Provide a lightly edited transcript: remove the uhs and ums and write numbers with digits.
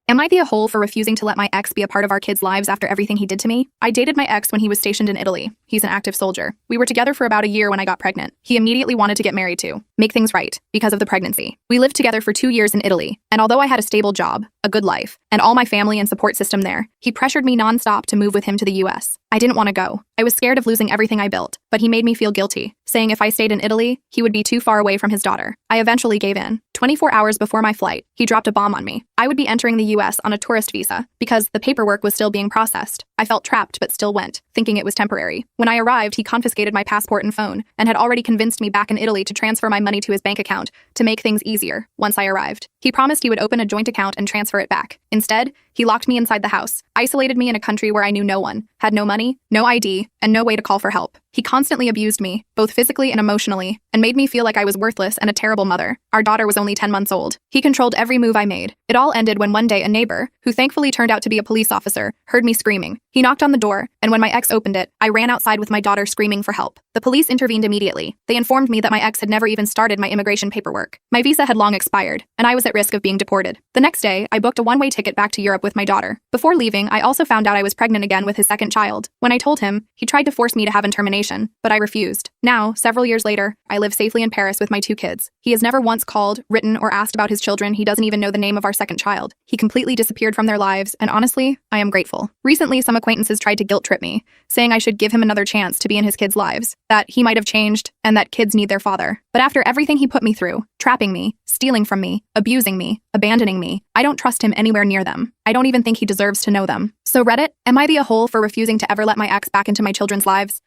Am I the a-hole for refusing to let my ex be a part of our kids' lives after everything he did to me? I dated my ex when he was stationed in Italy. He's an active soldier. We were together for about a year when I got pregnant. He immediately wanted to get married too, make things right, because of the pregnancy. We lived together for 2 years in Italy, and although I had a stable job, a good life, and all my family and support system there, he pressured me nonstop to move with him to the US. I didn't want to go. I was scared of losing everything I built, but he made me feel guilty, saying if I stayed in Italy, he would be too far away from his daughter. I eventually gave in. 24 hours before my flight, he dropped a bomb on me. I would be entering the US on a tourist visa because the paperwork was still being processed. I felt trapped but still went, thinking it was temporary. When I arrived, he confiscated my passport and phone and had already convinced me back in Italy to transfer my money to his bank account to make things easier once I arrived. He promised he would open a joint account and transfer it back. Instead, he locked me inside the house, isolated me in a country where I knew no one, had no money, no ID, and no way to call for help. He constantly abused me, both physically and emotionally, and made me feel like I was worthless and a terrible mother. Our daughter was only 10 months old. He controlled every move I made. It all ended when one day a neighbor, who thankfully turned out to be a police officer, heard me screaming. He knocked on the door, and when my ex opened it, I ran outside with my daughter screaming for help. The police intervened immediately. They informed me that my ex had never even started my immigration paperwork. My visa had long expired, and I was at risk of being deported. The next day, I booked a one-way ticket back to Europe with my daughter. Before leaving, I also found out I was pregnant again with his second child. When I told him, he tried to force me to have an termination, but I refused. Now, several years later, I live safely in Paris with my 2 kids. He has never once called, written, or asked about his children. He doesn't even know the name of our second child. He completely disappeared from their lives, and honestly, I am grateful. Recently, some acquaintances tried to guilt trip me, saying I should give him another chance to be in his kids' lives, that he might have changed, and that kids need their father. But after everything he put me through, trapping me, stealing from me, abusing me, abandoning me, I don't trust him anywhere near them. I don't even think he deserves to know them. So Reddit, am I the a-hole for refusing to ever let my ex back into my children's lives?